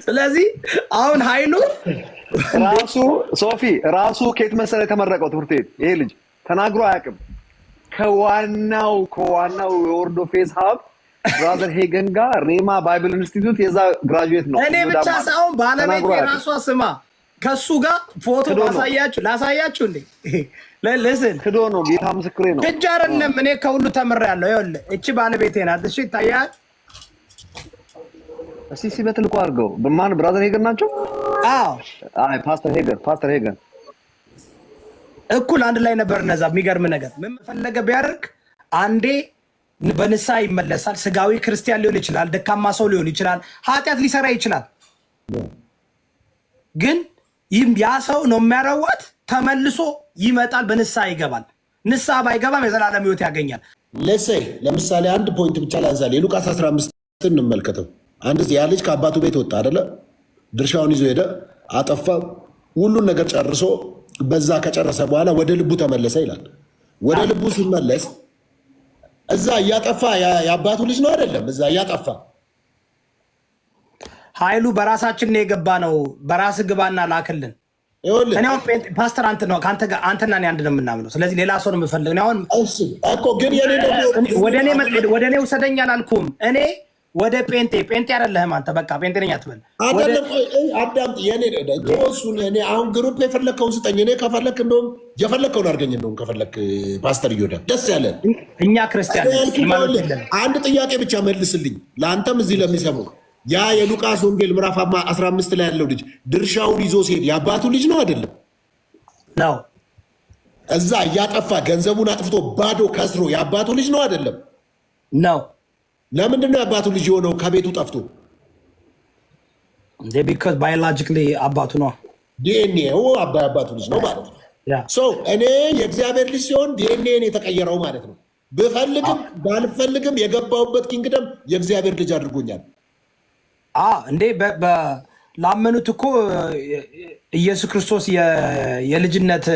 ስለዚህ አሁን ኃይሉ ራሱ ሶፊ ራሱ ከየት መሰለ የተመረቀው ትምህርት ቤት ይሄ ልጅ ተናግሮ አያውቅም። ከዋናው የወርዶ ፌስ ሀብ ብራዘር ሄገን ጋር ሬማ ባይብል ኢንስቲትዩት የዛ ግራጁዌት ነው። እኔ ብቻ ሳይሆን ባለቤት የራሷ ስማ ከሱ ጋር ፎቶ ላሳያችሁ እንዴ ለለሰን ክዶ ነው። ጌታ ምስክሬ ነው። እጅ አይደለም እኔ ከሁሉ ተምሬያለሁ። ይኸውልህ እቺ ባለቤቴ ናት። እሺ ይታያል። እሺ በትልቁ አድርገው በማን ብራዘር ሄገን ናቸው? አዎ አይ ፓስተር ሄገን እኩል አንድ ላይ ነበር። እነዛ የሚገርም ነገር ምን ፈለገ ቢያደርግ አንዴ በንስሐ ይመለሳል። ስጋዊ ክርስቲያን ሊሆን ይችላል፣ ደካማ ሰው ሊሆን ይችላል፣ ኃጢአት ሊሰራ ይችላል። ግን ያ ሰው ነው የሚያረዋት ተመልሶ ይመጣል፣ በንስሐ ይገባል። ንስሐ ባይገባም የዘላለም ሕይወት ያገኛል። ለምሳሌ አንድ ፖይንት ብቻ ላንሳል። የሉቃስ 15 እንመልከተው። አንድ ያ ልጅ ከአባቱ ቤት ወጣ አይደለ? ድርሻውን ይዞ ሄደ፣ አጠፋ፣ ሁሉን ነገር ጨርሶ በዛ ከጨረሰ በኋላ ወደ ልቡ ተመለሰ ይላል። ወደ ልቡ ሲመለስ እዛ እያጠፋ የአባቱ ልጅ ነው አይደለም? እዛ እያጠፋ ኃይሉ በራሳችን ነው የገባ ነው። በራስ ግባና ላክልን። እኔ አሁን ፓስተር አንተና እኔ አንድ ነው የምናምነው። ስለዚህ ሌላ ሰው ነው የምፈልግ። እኔ አሁን እኮ ግን ወደ እኔ ውሰደኝ አላልኩም። እኔ ወደ ጴንጤ አይደለህም አንተ። በቃ ጴንጤ ነኝ አትበል። አዳምጥ። እኔ አሁን ግሩፕ የፈለግከውን ስጠኝ። እኔ ከፈለክ እንደውም የፈለግከውን አድርገኝ። እንደውም ከፈለክ ፓስተር እዮዳ ደስ ያለን እኛ ክርስቲያን አንድ ጥያቄ ብቻ መልስልኝ፣ ለአንተም እዚህ ለሚሰሙ ያ የሉቃስ ወንጌል ምዕራፍ 15 ላይ ያለው ልጅ ድርሻውን ይዞ ሲሄድ የአባቱ ልጅ ነው አይደለም? ነው። እዛ እያጠፋ ገንዘቡን አጥፍቶ ባዶ ከስሮ የአባቱ ልጅ ነው አይደለም? ነው። ለምንድን ነው የአባቱ ልጅ የሆነው ከቤቱ ጠፍቶ? ቢኮዝ ባዮሎጂካሊ አባቱ ነው። ዲኤንኤው አባቱ ልጅ ነው ማለት ነው። እኔ የእግዚአብሔር ልጅ ሲሆን ዲኤንኤን የተቀየረው ማለት ነው። ብፈልግም ባልፈልግም የገባሁበት ኪንግደም የእግዚአብሔር ልጅ አድርጎኛል። እንዴ ላመኑት እኮ ኢየሱስ ክርስቶስ የልጅነት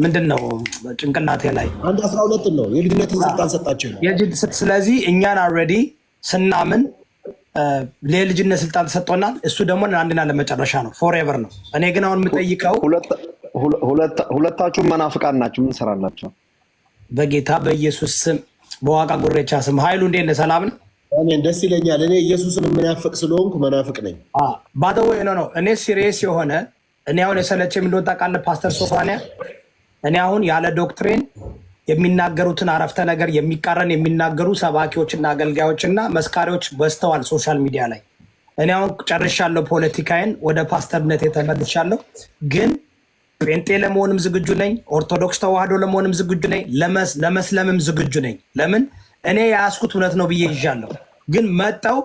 ምንድን ነው ጭንቅላቴ ላይ 1:12 ነው የልጅነትን ስልጣን ሰጣቸው። ስለዚህ እኛን አልሬዲ ስናምን ለልጅነት ስልጣን ተሰጥቶናል። እሱ ደግሞ አንድና ለመጨረሻ ነው፣ ፎርኤቨር ነው። እኔ ግን አሁን የምጠይቀው ሁለታችሁም መናፍቃን ናችሁ፣ ምን ሰራላችሁ? በጌታ በኢየሱስ ስም በዋቃ ጉሬቻ ስም ኃይሉ እንዴት ነህ? ሰላም ነው? እኔ ደስ ይለኛል። እኔ ኢየሱስን የምናፍቅ ስለሆንኩ መናፍቅ ነኝ። ባደወይ ነው። እኔ ሲሪየስ የሆነ እኔ አሁን የሰለቸ የምንወጣ ቃለ ፓስተር ሶፋንያ እኔ አሁን ያለ ዶክትሬን የሚናገሩትን አረፍተ ነገር የሚቃረን የሚናገሩ ሰባኪዎችና አገልጋዮችና መስካሪዎች በዝተዋል ሶሻል ሚዲያ ላይ። እኔ አሁን ጨርሻለሁ ፖለቲካዬን፣ ወደ ፓስተርነት የተመልሻለሁ። ግን ጴንጤ ለመሆንም ዝግጁ ነኝ፣ ኦርቶዶክስ ተዋህዶ ለመሆንም ዝግጁ ነኝ፣ ለመስለምም ዝግጁ ነኝ። ለምን እኔ የያዝኩት እውነት ነው ብዬ ይዣለሁ። ግን መጠው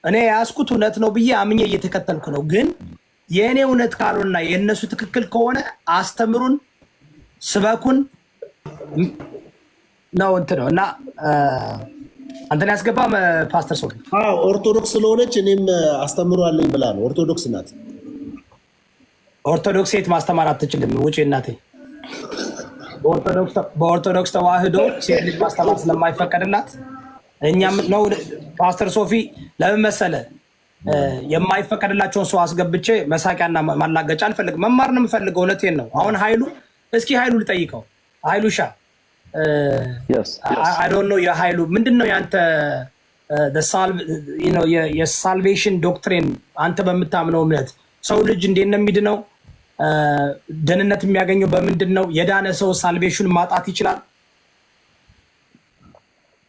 እኔ የያዝኩት እውነት ነው ብዬ አምኜ እየተከተልኩ ነው። ግን የእኔ እውነት ካልሆነና የእነሱ ትክክል ከሆነ አስተምሩን፣ ስበኩን ነው እንትን ነው እና አንተን ያስገባ ፓስተር ሰው ኦርቶዶክስ ስለሆነች እኔም አስተምሯለኝ ብላ ነው። ኦርቶዶክስ ናት። ኦርቶዶክስ ሴት ማስተማር አትችልም። ውጪ እናቴ። በኦርቶዶክስ ተዋህዶ ሴት ልጅ ማስተማር ስለማይፈቀድላት እኛም ነው። ፓስተር ሶፊ ለምን መሰለ የማይፈቀድላቸውን ሰው አስገብቼ መሳቂያና ማላገጫ አልፈልግም። መማር ነው የምፈልገው። እውነቴን ነው። አሁን ኃይሉ እስኪ ኃይሉ ልጠይቀው። ኃይሉሻ አይ ዶንት ኖ የኃይሉ ምንድን ነው ያንተ የሳልቬሽን ዶክትሪን? አንተ በምታምነው እምነት ሰው ልጅ እንዴት ነው የሚድነው? ደህንነት የሚያገኘው በምንድን ነው? የዳነ ሰው ሳልቬሽን ማጣት ይችላል?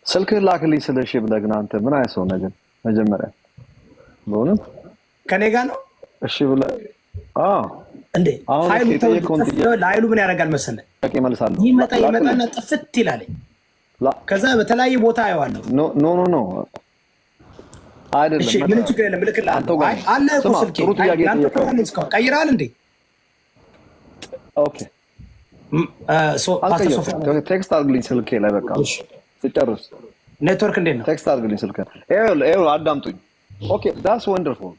ስልክህን ላክልኝ ስለሽ ብለህ አንተ ምን አይነት ሰው ነህ ግን? መጀመሪያ በእውነት ከኔ ጋር ነው እሺ ብለህ እንዴ? ኃይሉ ምን ያደርጋል መሰለህ? ይመጣና ጥፍት ይላል። ከዛ በተለያየ ቦታ አየዋለሁ። ኖ አይደለም። እሺ ምን ችግር የለም። እልክልሃለሁ። አለ እኮ ስልኬ ቀይራል እንዴ? ኦኬ ቴክስት አድርግልኝ ስልኬ ላይ በቃ ስጨርስ። ኔትወርክ እንዴት ነው? ቴክስት አድርግልኝ ስልኬ። ይኸው አዳምጡኝ። ኦኬ ዳትስ ወንደርፉል።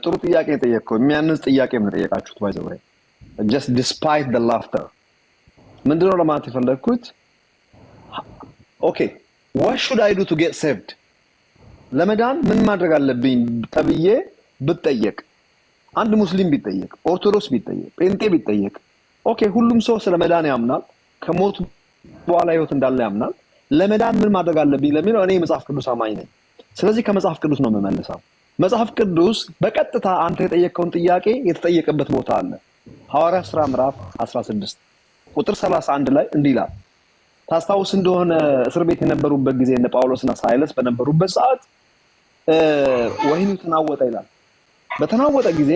ጥሩ ጥያቄ የጠየቅከው የሚያንስ ጥያቄ ምን ጠየቃችሁት? ባይ ዘ ወይ ጀስት ዲስፓይት ዘ ላፍተር ምንድነው ለማለት የፈለግኩት? ኦኬ ዋት ሹድ አይ ዱ ቱ ጌት ሴቭድ? ለመዳን ምን ማድረግ አለብኝ ተብዬ ብጠየቅ፣ አንድ ሙስሊም ቢጠየቅ፣ ኦርቶዶክስ ቢጠየቅ፣ ጴንጤ ቢጠየቅ፣ ኦኬ ሁሉም ሰው ስለ መዳን ያምናል፣ ከሞት በኋላ ህይወት እንዳለ ያምናል። ለመዳን ምን ማድረግ አለብኝ ለሚለው እኔ መጽሐፍ ቅዱስ አማኝ ነኝ። ስለዚህ ከመጽሐፍ ቅዱስ ነው የምመልሰው። መጽሐፍ ቅዱስ በቀጥታ አንተ የጠየቀውን ጥያቄ የተጠየቀበት ቦታ አለ። ሐዋርያት ሥራ ምዕራፍ 16 ቁጥር 31 ላይ እንዲህ ይላል። ታስታውስ እንደሆነ እስር ቤት የነበሩበት ጊዜ እነ ጳውሎስና ሳይለስ በነበሩበት ሰዓት ወህኒው ተናወጠ ይላል። በተናወጠ ጊዜ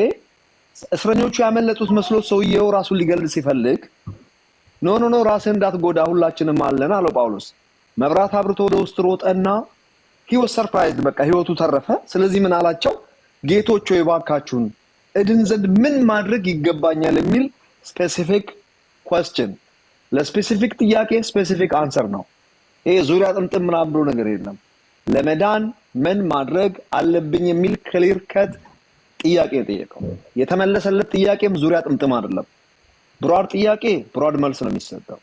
እስረኞቹ ያመለጡት መስሎት ሰውየው ራሱን ሊገልጽ ሲፈልግ ኖ ራስህን እንዳትጎዳ ሁላችንም አለን አለው ጳውሎስ። መብራት አብርቶ ወደ ውስጥ ሮጠና ህይወት ሰርፕራይዝ በቃ ህይወቱ ተረፈ። ስለዚህ ምን አላቸው? ጌቶች ሆይ እባካችሁን እድን ዘንድ ምን ማድረግ ይገባኛል የሚል ስፔሲፊክ question ለስፔሲፊክ ጥያቄ ስፔሲፊክ አንሰር ነው። ይሄ ዙሪያ ጥምጥም ምናምን ብሎ ነገር የለም። ለመዳን ምን ማድረግ አለብኝ የሚል ክሊር ከት ጥያቄ ጠየቀው። የተመለሰለት ጥያቄም ዙሪያ ጥምጥም አይደለም። ብሮድ ጥያቄ ብሮድ መልስ ነው የሚሰጠው።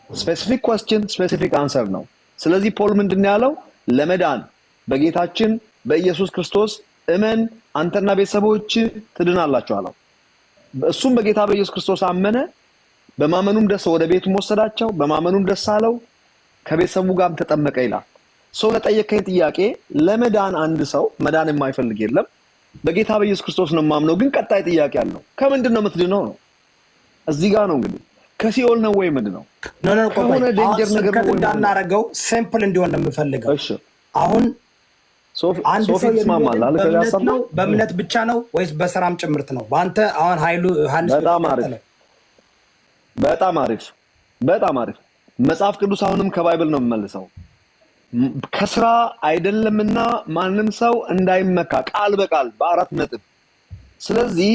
ስፔሲፊክ question ስፔሲፊክ አንሰር ነው። ስለዚህ ፖል ምንድነው ያለው? ለመዳን በጌታችን በኢየሱስ ክርስቶስ እመን አንተና ቤተሰቦች ትድናላችሁ አለው። እሱም በጌታ በኢየሱስ ክርስቶስ አመነ። በማመኑም ደስ ወደ ቤቱ ወሰዳቸው። በማመኑም ደስ አለው። ከቤተሰቡ ጋርም ተጠመቀ ይላል። ሰው ለጠየቀኝ ጥያቄ ለመዳን አንድ ሰው መዳን የማይፈልግ የለም። በጌታ በኢየሱስ ክርስቶስ ነው የማምነው። ግን ቀጣይ ጥያቄ አለው። ከምንድን ነው የምትድነው ነው? እዚህ ጋር ነው እንግዲህ ከሲኦል ነው ወይ ምንድን ነው? ከሆነ ዴንጀር ነገር ነው እንዳናረገው ሲምፕል እንዲሆን ነው የምፈልገው። እሺ አሁን አንድ ሰው ነው በእምነት ብቻ ነው ወይስ በስራም ጭምርት ነው? በአንተ አሁን ኃይሉ ዮሐንስ በጣም አሪፍ መጽሐፍ ቅዱስ አሁንም ከባይብል ነው የምመልሰው። ከስራ አይደለምና ማንም ሰው እንዳይመካ ቃል በቃል በአራት ነጥብ። ስለዚህ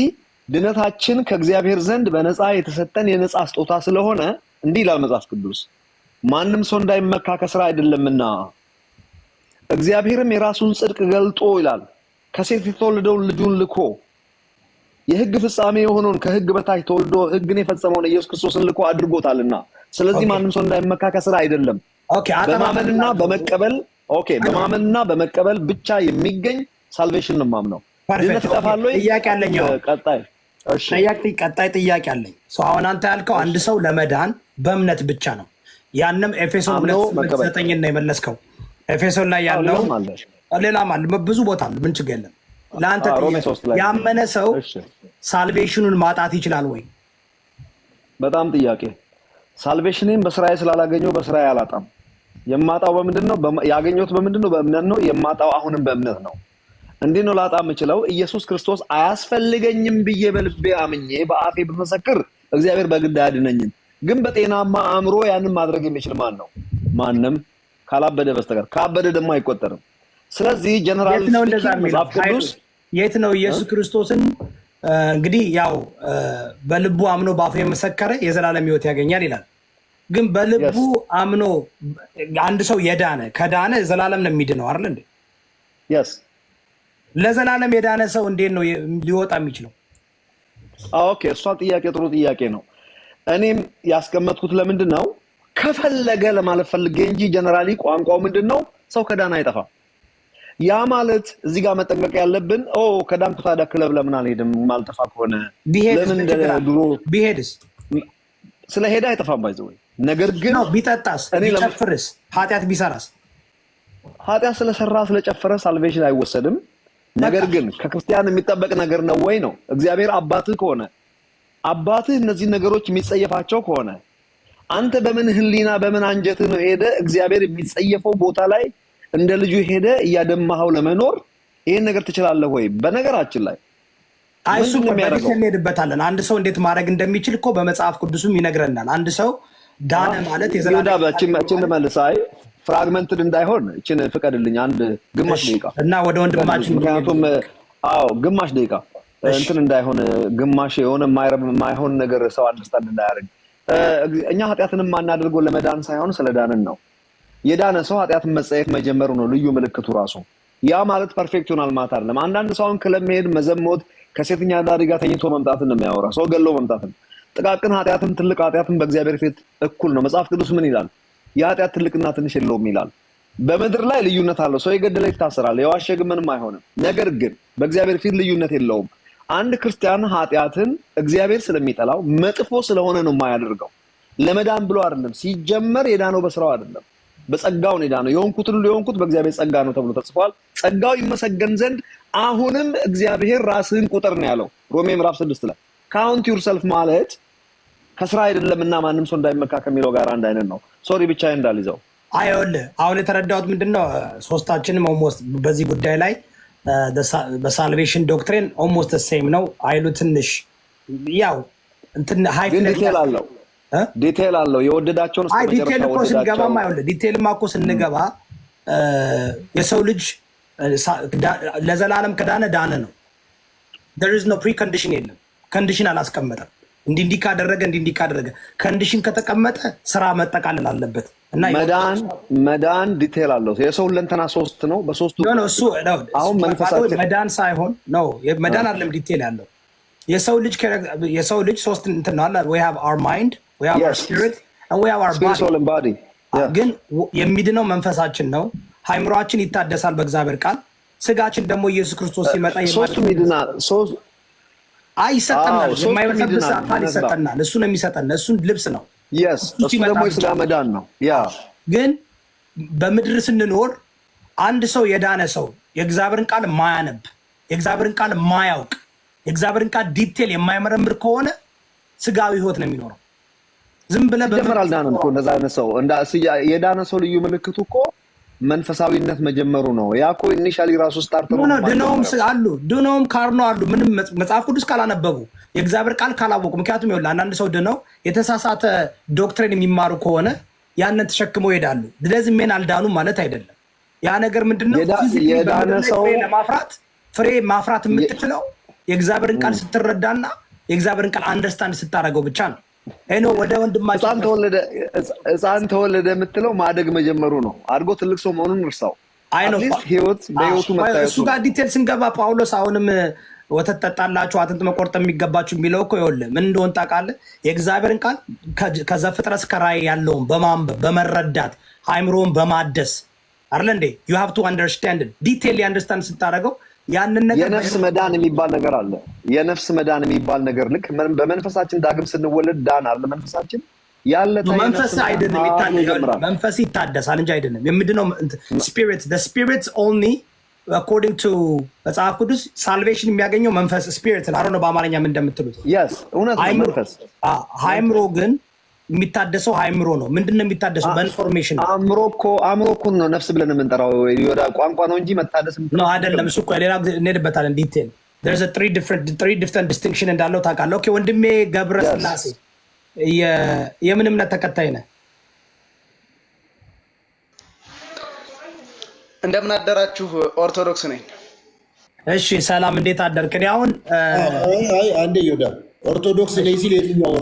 ድነታችን ከእግዚአብሔር ዘንድ በነፃ የተሰጠን የነፃ ስጦታ ስለሆነ እንዲህ ይላል መጽሐፍ ቅዱስ፣ ማንም ሰው እንዳይመካ ከስራ አይደለምና እግዚአብሔርም የራሱን ጽድቅ ገልጦ ይላል ከሴት የተወለደውን ልጁን ልኮ የሕግ ፍጻሜ የሆነውን ከሕግ በታች ተወልዶ ሕግን የፈጸመውን ኢየሱስ ክርስቶስን ልኮ አድርጎታልና ስለዚህ ማንም ሰው እንዳይመካ ከስራ አይደለም በማመንና በመቀበል በማመንና በመቀበል ብቻ የሚገኝ ሳልቬሽን ነው ማምነው። ድነት ተፋሎ ጥያቄ አለኝ። ቀጣይ ጥያቄ አለኝ። አሁን አንተ ያልከው አንድ ሰው ለመዳን በእምነት ብቻ ነው። ያንም ኤፌሶን 2:9 ነው የመለስከው። ኤፌሶን ላይ ያለው ሌላም አለ ብዙ ቦታ አለ። ምን ችግር የለም። ለአንተ ያመነ ሰው ሳልቬሽኑን ማጣት ይችላል ወይ? በጣም ጥያቄ። ሳልቬሽንን በስራዬ ስላላገኘው በስራዬ አላጣም። የማጣው በምንድነው? ያገኘሁት በምንድነው? በእምነት ነው። የማጣው አሁንም በእምነት ነው። እንዴት ነው ላጣ የምችለው? ኢየሱስ ክርስቶስ አያስፈልገኝም ብዬ በልቤ አምኜ በአፌ ብመሰክር እግዚአብሔር በግድ አያድነኝም። ግን በጤናማ አእምሮ ያንን ማድረግ የሚችል ማን ነው? ማንም ካላበደ በስተቀር። ካበደ ደግሞ አይቆጠርም። ስለዚህ ጀነራል የት ነው ኢየሱስ ክርስቶስን እንግዲህ ያው በልቡ አምኖ በአፉ የመሰከረ የዘላለም ሕይወት ያገኛል ይላል። ግን በልቡ አምኖ አንድ ሰው የዳነ ከዳነ ዘላለም ነው የሚድነው አይደል እንዴ? yes ለዘላለም የዳነ ሰው እንዴት ነው ሊወጣ የሚችለው? ኦኬ እሷ ጥያቄ ጥሩ ጥያቄ ነው። እኔም ያስቀመጥኩት ለምንድን ነው ከፈለገ ለማለት ፈልጌ እንጂ ጀነራሊ ቋንቋው ምንድነው ሰው ከዳነ አይጠፋም። ያ ማለት እዚህ ጋር መጠንቀቅ ያለብን ከዳንኩ ታዲያ ክለብ ለምን አልሄድም ማልጠፋ ከሆነ ለምን ድሮ ቢሄድስ ስለሄደ አይጠፋም ባይዘው። ነገር ግን ቢጠጣስ ቢጨፍርስ ኃጢአት ቢሰራስ? ኃጢአት ስለሰራ ስለጨፈረ ሳልቬሽን አይወሰድም። ነገር ግን ከክርስቲያን የሚጠበቅ ነገር ነው ወይ ነው። እግዚአብሔር አባትህ ከሆነ አባትህ እነዚህ ነገሮች የሚጸየፋቸው ከሆነ አንተ በምን ህሊና በምን አንጀትህ ነው ሄደ እግዚአብሔር የሚጸየፈው ቦታ ላይ እንደ ልጁ ሄደ እያደማኸው ለመኖር ይሄን ነገር ትችላለህ ወይ? በነገራችን ላይ አይሱ በደንብ እንሄድበታለን። አንድ ሰው እንዴት ማድረግ እንደሚችል እኮ በመጽሐፍ ቅዱስም ይነግረናል። አንድ ሰው ዳነ ማለት የዘላለም መልሳይ ፍራግመንትድ እንዳይሆን እቺን ፍቀድልኝ አንድ ግማሽ ደቂቃ እና ወደ ወንድማችን ምክንያቱም ግማሽ ደቂቃ እንትን እንዳይሆን ግማሽ የሆነ ማይሆን ነገር ሰው አንደርስታንድ እንዳያደርግ እኛ ኃጢአትንም ማናደርገው ለመዳን ሳይሆን ስለዳንን ነው። የዳነ ሰው ኃጢአትን መጸየፍ መጀመሩ ነው ልዩ ምልክቱ ራሱ። ያ ማለት ፐርፌክት ይሆናል ማለት አይደለም። አንዳንድ ሰውን ክለብ መሄድ መዘሞት ከሴተኛ አዳሪ ጋር ተኝቶ መምጣትን ነው የሚያወራ። ሰው ገሎ መምጣትን ጥቃቅን ኃጢአትን ትልቅ ኃጢአትን በእግዚአብሔር ፊት እኩል ነው። መጽሐፍ ቅዱስ ምን ይላል? የኃጢአት ትልቅና ትንሽ የለውም ይላል። በምድር ላይ ልዩነት አለው። ሰው የገደለ ይታሰራል፣ የዋሸ ግን ምንም አይሆንም። ነገር ግን በእግዚአብሔር ፊት ልዩነት የለውም። አንድ ክርስቲያን ኃጢአትን እግዚአብሔር ስለሚጠላው መጥፎ ስለሆነ ነው የማያደርገው። ለመዳን ብሎ አይደለም። ሲጀመር የዳነው በስራው አይደለም፣ በጸጋው ነው የዳነው። የሆንኩትን ሁሉ የሆንኩት በእግዚአብሔር ጸጋ ነው ተብሎ ተጽፏል። ጸጋው ይመሰገን ዘንድ አሁንም እግዚአብሔር ራስህን ቁጥር ነው ያለው ሮሜ ምዕራፍ 6 ላይ። ካውንት ዩርሰልፍ ማለት ከስራ አይደለምና ማንም ሰው እንዳይመካ ከሚለው ጋር አንድ አይነት ነው። ሶሪ ብቻዬን እንዳልይዘው። አይወልህ አሁን የተረዳሁት ምንድነው ሶስታችንም ኦልሞስት በዚህ ጉዳይ ላይ በሳልቬሽን ዶክትሪን ኦልሞስት ሴም ነው አይሉ ትንሽ ያው እንትን ሃይት ዲቴል አለው የወደዳቸውን ዲቴል እኮ ስንገባማ አይወልህ ዲቴልማ እኮ ስንገባ የሰው ልጅ ለዘላለም ከዳነ ዳነ ነው። there is no precondition የለም። ኮንዲሽን አላስቀመጠም። እንዲህ ካደረገ ኮንዲሽን ከተቀመጠ ስራ መጠቃለል አለበት እና መዳን ዲቴል አለው። የሰው ለንተና ሶስት ነው። በሶስቱ ነው እሱ አሁን መንፈሳችን መዳን ሳይሆን ነው መዳን አይደለም ዲቴል ያለው የሰው ልጅ ሶስት እንትን ነው አለ we have our mind we have our spirit and we have our body ግን የሚድነው መንፈሳችን ነው። ሃይምሮአችን ይታደሳል በእግዚአብሔር ቃል። ስጋችን ደግሞ ኢየሱስ ክርስቶስ ሲመጣ ይሰጠናል። የማይበሰብስ አካል ይሰጠናል። እሱ ነው የሚሰጠን። እሱን ልብስ ነው። እሱ ደግሞ የስጋ መዳን ነው። ግን በምድር ስንኖር አንድ ሰው የዳነ ሰው የእግዚአብሔርን ቃል ማያነብ የእግዚአብሔርን ቃል ማያውቅ የእግዚአብሔርን ቃል ዲቴል የማይመረምር ከሆነ ስጋዊ ህይወት ነው የሚኖረው። ዝም ብለህ በመጀመሪያ አልዳነም እኮ እንደዛ አይነት ሰው የዳነ ሰው ልዩ ምልክቱ እኮ መንፈሳዊነት መጀመሩ ነው። ያ እኮ ኢኒሻሊ ራሱ ስታርት ነው። ድነውም ካርኖ አሉ ምንም መጽሐፍ ቅዱስ ካላነበቡ የእግዚአብሔር ቃል ካላወቁ። ምክንያቱም ይኸውልህ አንዳንድ ሰው ድነው የተሳሳተ ዶክትሪን የሚማሩ ከሆነ ያንን ተሸክመው ይሄዳሉ። ስለዚህ ምን አልዳኑም ማለት አይደለም። ያ ነገር ምንድነው? የዳነ ሰው ለማፍራት ፍሬ ማፍራት የምትችለው የእግዚአብሔርን ቃል ስትረዳና የእግዚአብሔርን ቃል አንደርስታንድ ስታደርገው ብቻ ነው። ወደ ወንድማችን ህፃን ተወለደ የምትለው ማደግ መጀመሩ ነው። አድጎ ትልቅ ሰው መሆኑን እርሳው። በህይወቱ መታየቱ እሱ ጋር ዲቴል ስንገባ ጳውሎስ አሁንም ወተት ጠጣላችሁ አጥንት መቆርጥ የሚገባችሁ የሚለው እኮ ይኸውልህ ምን እንደሆነ ታውቃለህ? የእግዚአብሔርን ቃል ከዘፍጥረት እስከ ራዕይ ያለውን በማንበብ በመረዳት አእምሮውን በማደስ አይደል እንዴ? you have to understand ዲቴል አንደርስታንድ ስታደርገው ያንን ነገር የነፍስ መዳን የሚባል ነገር አለ። የነፍስ መዳን የሚባል ነገር ልክ በመንፈሳችን ዳግም ስንወለድ ዳን አለ መንፈሳችን ያለ መንፈስ አይደለም ይታደሳል። መንፈስ ይታደሳል እንጂ አይደለም የምንድነው spirit the spirits only according to መጽሐፍ ቅዱስ ሳልቬሽን የሚያገኘው መንፈስ spirit ነው። አሮን በአማርኛ ምን እንደምትሉት yes እውነት ነው። መንፈስ ሃይምሮ ግን የሚታደሰው ሃይምሮ ነው። ምንድነው የሚታደሰው? በኢንፎርሜሽን ነው። አእምሮ እኮ ነው ነፍስ ብለን የምንጠራው ወደ ቋንቋ ነው እንጂ መታደስ ነው አይደለም። እሱ እኮ ሌላ እንሄድበታለን ዲቴል there's a three different distinction እንዳለው ታውቃለህ። ኦኬ ወንድሜ ገብረ ስላሴ የምን እምነት ተከታይ ነህ? እንደምን አደራችሁ? ኦርቶዶክስ ነኝ። እሺ ሰላም፣ እንዴት አደርክ? እኔ አሁን አንዴ ይወዳ ኦርቶዶክስ ነኝ ሲል የትኛው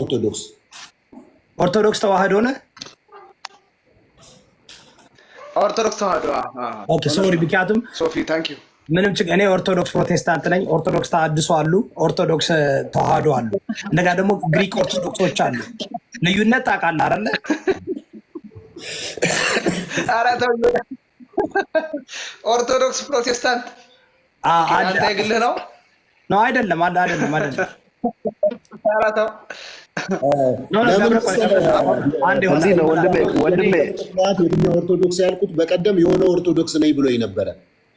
ኦርቶዶክስ ተዋህዶ ነህ? ኦርቶዶክስ ተዋህዶ። ኦኬ ሶሪ ቢካቱም ሶፊ ታንክ ዩ። ምንም ችግር። እኔ ኦርቶዶክስ ፕሮቴስታንት ነኝ። ኦርቶዶክስ ተሐድሶ አሉ፣ ኦርቶዶክስ ተዋህዶ አሉ። እንደጋ ደግሞ ግሪክ ኦርቶዶክሶች አሉ። ልዩነት ታውቃለህ አይደለ? ኧረ ተው። ኦርቶዶክስ ፕሮቴስታንት አንተ የግልህ ነው? ነው አይደለም? አይደለም። ኧረ ተው። ወንድሜ የትኛው ኦርቶዶክስ ያልኩት በቀደም የሆነ ኦርቶዶክስ ነኝ ብሎኝ ነበረ።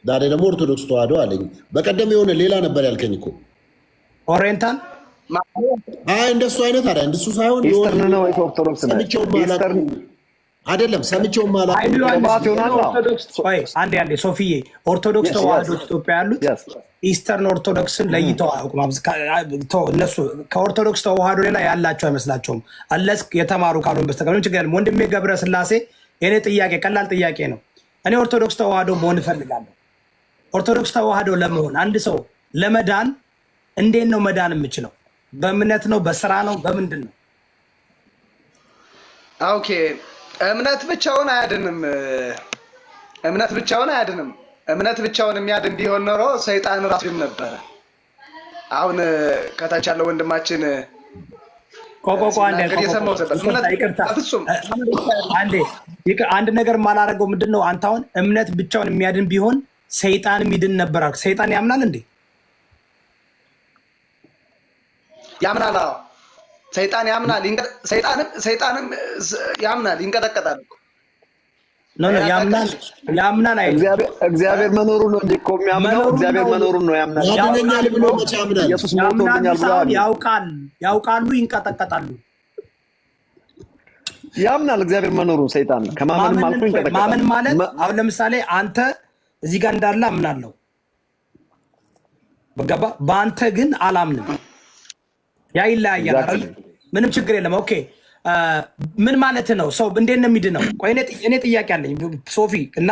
ዛሬ ደግሞ ኦርቶዶክስ ተዋህዶ አለኝ። በቀደም የሆነ ሌላ ነበር ያልከኝ እኮ ኦሪየንታል። አይ እንደሱ አይነት አይደል? እንደሱ ሳይሆን ኢስተርን ነው ወይ ኦርቶዶክስ ነው? አይደለም ሰምቼውም አንዴ ሶፊዬ ኦርቶዶክስ ተዋህዶ ኢትዮጵያ ያሉት ኢስተርን ኦርቶዶክስን ለይተው እነሱ ከኦርቶዶክስ ተዋህዶ ሌላ ያላቸው አይመስላቸውም። አለስ የተማሩ ካልሆን በስተቀር ችግር የለም። ወንድሜ ገብረ ስላሴ የኔ ጥያቄ ቀላል ጥያቄ ነው። እኔ ኦርቶዶክስ ተዋህዶ መሆን እፈልጋለሁ። ኦርቶዶክስ ተዋህዶ ለመሆን አንድ ሰው ለመዳን እንዴት ነው መዳን የምችለው? በእምነት ነው? በስራ ነው? በምንድን ነው? ኦኬ እምነት ብቻውን አያድንም። እምነት ብቻውን የሚያድን ቢሆን ኖሮ ሰይጣን ራሱም ነበረ። አሁን ከታች ያለው ወንድማችን አንድ ነገር ማላረገው ምንድነው? አንተ አሁን እምነት ብቻውን የሚያድን ቢሆን ሰይጣንም ይድን ነበር። ሰይጣን ያምናል እንዴ? ያምናል። አዎ ሰይጣን ያምናል። ሰይጣንም ያምናል፣ ይንቀጠቀጣል። ያምናል። እግዚአብሔር መኖሩን ነው እንጂ እኮ የሚያምነው እግዚአብሔር መኖሩን ነው ያምናል። ያድነኛል ብሎ መቼ ያምናል? ኢየሱስ ሞቶልኛል ብሎ ያውቃሉ፣ ይንቀጠቀጣሉ። ያምናል እግዚአብሔር መኖሩን። ሰይጣን ከማመንም አልፎ ይንቀጠቀጣል። ማመን ማለት አሁን ለምሳሌ አንተ እዚህ ጋር እንዳለ አምናለሁ፣ በገባ በአንተ ግን አላምንም። ያ ይለያያል። ምንም ችግር የለም። ኦኬ ምን ማለት ነው? ሰው እንዴት ነው የሚድነው? ቆይ እኔ ጥያቄ አለኝ ሶፊ እና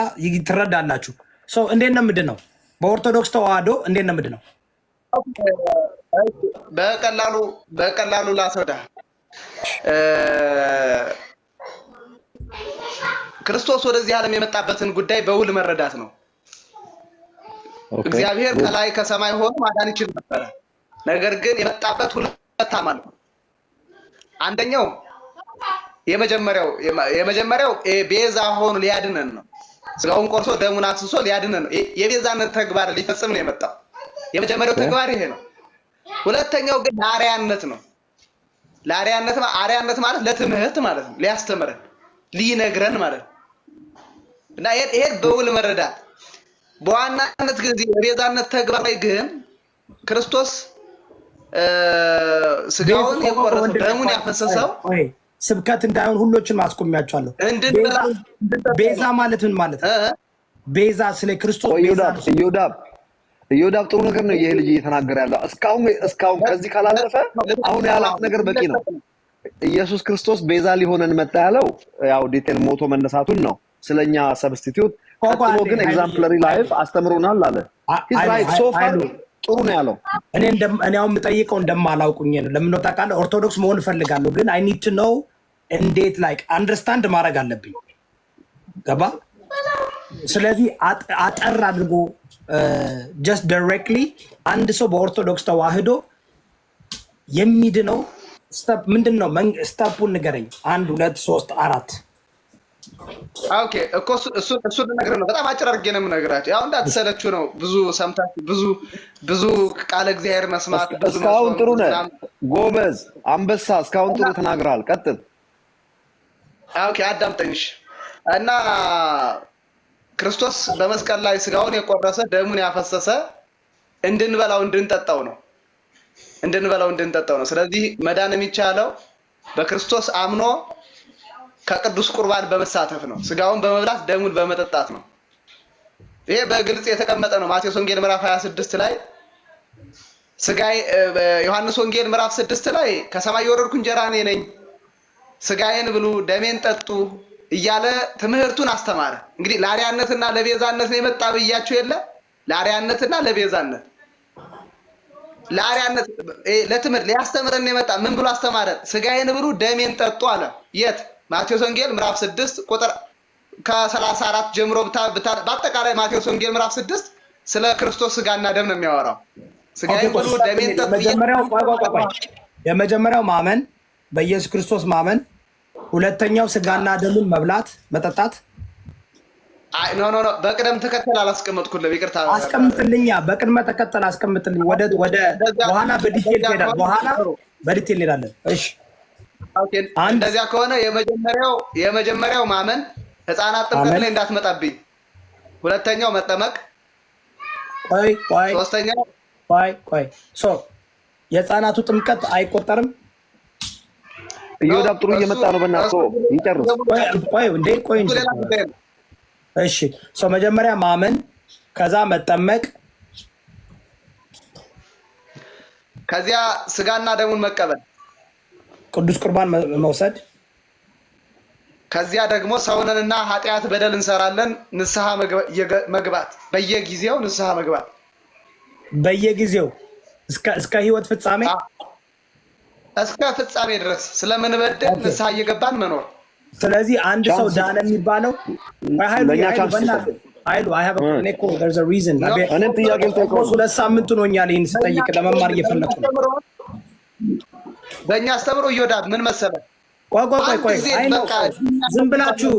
ትረዳላችሁ። ሰው እንዴት ነው የሚድነው? በኦርቶዶክስ ተዋህዶ እንዴት ነው የሚድነው? በቀላሉ ላስረዳ። ክርስቶስ ወደዚህ ዓለም የመጣበትን ጉዳይ በውል መረዳት ነው። እግዚአብሔር ከላይ ከሰማይ ሆኖ ማዳን ይችል ነበረ። ነገር ግን የመጣበት ሁለት ዓላማ ነው። አንደኛው የመጀመሪያው ቤዛ ሆኖ ሊያድነን ነው። ስጋውን ቆርሶ ደሙን አፍስሶ ሊያድነን ነው። የቤዛነት ተግባር ሊፈጽም ነው የመጣው። የመጀመሪያው ተግባር ይሄ ነው። ሁለተኛው ግን ለአርያነት ነው። አርያነት ማለት ለትምህርት ማለት ነው። ሊያስተምረን፣ ሊነግረን ማለት ነው። እና ይሄ በውል መረዳት በዋናነት ግን የቤዛነት ተግባር ላይ ግን ክርስቶስ ስጋውን የቆረሰው ደሙን ያፈሰሰው ስብከት እንዳይሆን ሁሎችን ማስቆሚያቸዋለሁ። ቤዛ ማለት ምን ማለት ነው? ቤዛ ስለ ክርስቶስ ኢዮዳብ ጥሩ ነገር ነው ይሄ ልጅ እየተናገረ ያለው። እስካሁን ከዚህ ካላለፈ አሁን ያላት ነገር በቂ ነው። ኢየሱስ ክርስቶስ ቤዛ ሊሆነን መጣ ያለው ያው ዲቴል ሞቶ መነሳቱን ነው ስለኛ ሰብስቲቲዩት። ቀጥሎ ግን ኤግዛምፕለሪ ላይፍ አስተምሮናል አለ። ሂዝ ራይት ሶ ፋር ጥሩ ነው ያለው። እኔ አሁን የምጠይቀው እንደማላውቁኝ ነው። ለምን ነው ታውቃለህ? ኦርቶዶክስ መሆን እፈልጋለሁ፣ ግን አይ ኒድ ቱ ኖው እንዴት ላይክ አንደርስታንድ ማድረግ አለብኝ። ገባ? ስለዚህ አጠር አድርጎ ጀስት ዳይሬክትሊ አንድ ሰው በኦርቶዶክስ ተዋህዶ የሚድነው ስቴፕ ምንድን ነው? ስቴፑን ንገረኝ። 1 2 3 4 ኦኬ እኮ እሱ ልነግርህ ነው። በጣም አጭር አድርጌ ነው የምነግራቸው። ያው እንዳትሰለችው ነው። ብዙ ሰምታችሁ ብዙ ቃለ እግዚአብሔር መስማት። እስካሁን ጥሩ ነህ ጎበዝ አንበሳ፣ እስካሁን ጥሩ ተናግረሃል። ቀጥል። ኦኬ አዳምጠኝሽ። እና ክርስቶስ በመስቀል ላይ ስጋውን የቆረሰ ደሙን ያፈሰሰ እንድንበላው እንድንጠጣው ነው። ስለዚህ መዳን የሚቻለው በክርስቶስ አምኖ ከቅዱስ ቁርባን በመሳተፍ ነው። ስጋውን በመብላት ደሙን በመጠጣት ነው። ይሄ በግልጽ የተቀመጠ ነው። ማቴዎስ ወንጌል ምዕራፍ 26 ላይ ዮሐንስ ወንጌል ምዕራፍ 6 ላይ ከሰማይ የወረድኩ እንጀራ እኔ ነኝ፣ ስጋዬን ብሉ ደሜን ጠጡ እያለ ትምህርቱን አስተማረ። እንግዲህ ለአርያነትና ለቤዛነት ነው የመጣ ብያችሁ የለ? ለአርያነትና ለቤዛነት ለትምህርት ሊያስተምረን ነው የመጣ። ምን ብሎ አስተማረ? ስጋዬን ብሉ ደሜን ጠጡ አለ። የት? ማቴዎስ ወንጌል ምዕራፍ 6 ቁጥር ከ34 ጀምሮ በአጠቃላይ ማቴዎስ ወንጌል ምዕራፍ 6 ስለ ክርስቶስ ስጋና ደም ነው የሚያወራው። ስጋዬን ብሉ ደሜን ጠጡ። የመጀመሪያው ማመን፣ በኢየሱስ ክርስቶስ ማመን። ሁለተኛው ስጋና ደምን መብላት መጠጣት። ኖ በቅደም ተከተል አላስቀመጥኩልህም። ይቅርታ አስቀምጥልኛ። በቅድመ ተከተል አስቀምጥልኝ። ወደ በኋላ በዲቴል እንሄዳለን። እሺ እንደዚያ ከሆነ የመጀመሪያው ማመን፣ ህፃናት ጥምቀት ላይ እንዳትመጣብኝ። ሁለተኛው መጠመቅ። ሶስተኛው የህፃናቱ ጥምቀት አይቆጠርም። ኢዮዳብ ጥሩ እየመጣ ነው። በእናትህ ይጨርስ። እሺ መጀመሪያ ማመን፣ ከዛ መጠመቅ፣ ከዚያ ስጋና ደሙን መቀበል፣ ቅዱስ ቁርባን መውሰድ፣ ከዚያ ደግሞ ሰውነንና ኃጢአት በደል እንሰራለን ንስሐ መግባት፣ በየጊዜው ንስሐ መግባት፣ በየጊዜው እስከ ህይወት ፍጻሜ እስከ ፍጻሜ ድረስ ስለምንበደል ንስሐ እየገባን መኖር። ስለዚህ አንድ ሰው ዳነ የሚባለው ሁለት ሳምንት ሆኖኛል ይህን ስጠይቅ ለመማር እየፈለኩ ነው። በእኛ አስተምሮ እዮዳብ ምን መሰለህ? ቆይ ዝም ብላችሁ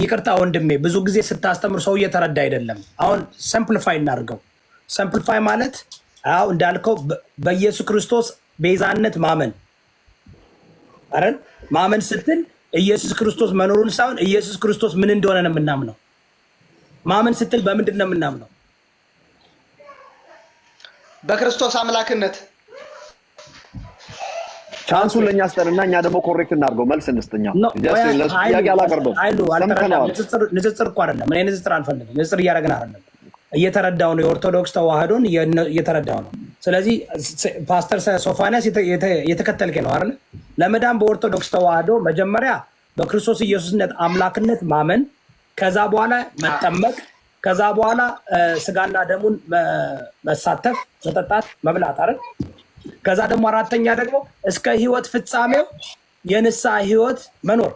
ይቅርታ ወንድሜ፣ ብዙ ጊዜ ስታስተምር ሰው እየተረዳ አይደለም። አሁን ሰምፕሊፋይ እናድርገው። ሰምፕሊፋይ ማለት አዎ እንዳልከው በኢየሱስ ክርስቶስ ቤዛነት ማመን አይደል? ማመን ስትል ኢየሱስ ክርስቶስ መኖሩን ሳይሆን ኢየሱስ ክርስቶስ ምን እንደሆነ ነው የምናምነው። ማመን ስትል በምንድን ነው የምናምነው? በክርስቶስ አምላክነት። ቻንሱን ለእኛ ስጠንና እኛ ደግሞ ኮሬክት እናድርገው፣ መልስ እንስጥኛ። ጥያቄ አላቀርበም። ንጽጽር እኮ አይደለም። እኔ ንጽጽር አልፈልግም። ንጽጽር እያደረግን አይደለም። እየተረዳው ነው። የኦርቶዶክስ ተዋህዶን እየተረዳው ነው። ስለዚህ ፓስተር ሶፋንያስ የተከተልከ ነው አይደል? ለመዳን በኦርቶዶክስ ተዋህዶ መጀመሪያ በክርስቶስ ኢየሱስነት አምላክነት ማመን፣ ከዛ በኋላ መጠመቅ፣ ከዛ በኋላ ስጋና ደሙን መሳተፍ፣ መጠጣት፣ መብላት አይደል? ከዛ ደግሞ አራተኛ ደግሞ እስከ ህይወት ፍጻሜው የንስሐ ህይወት መኖር፣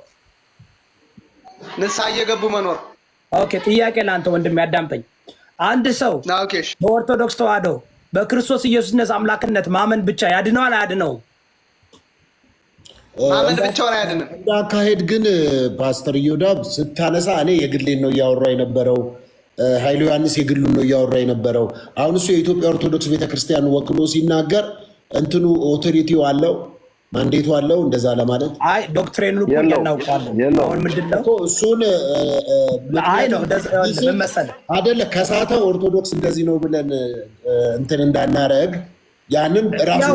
ንስሐ እየገቡ መኖር። ኦኬ፣ ጥያቄ ለአንተ ወንድም ያዳምጠኝ። አንድ ሰው በኦርቶዶክስ ተዋህዶ በክርስቶስ ኢየሱስነት አምላክነት ማመን ብቻ ያድነዋል አያድነው? ማመን ብቻውን አያድንም። አካሄድ ግን ፓስተር እዮዳብ ስታነሳ እኔ የግሌን ነው እያወራ የነበረው፣ ኃይሉ ዮሐንስ የግሉን ነው እያወራ የነበረው። አሁን እሱ የኢትዮጵያ ኦርቶዶክስ ቤተክርስቲያን ወክሎ ሲናገር እንትኑ ኦቶሪቲው አለው፣ ማንዴቱ አለው እንደዛ ለማለት። አይ ዶክትሪኑን እኮ እናውቃለን። አሁን ምንድነው እሱን አይ ነው ምን መሰለህ አይደለ ከሳተ ኦርቶዶክስ እንደዚህ ነው ብለን እንትን እንዳናረግ ያንን ራሱ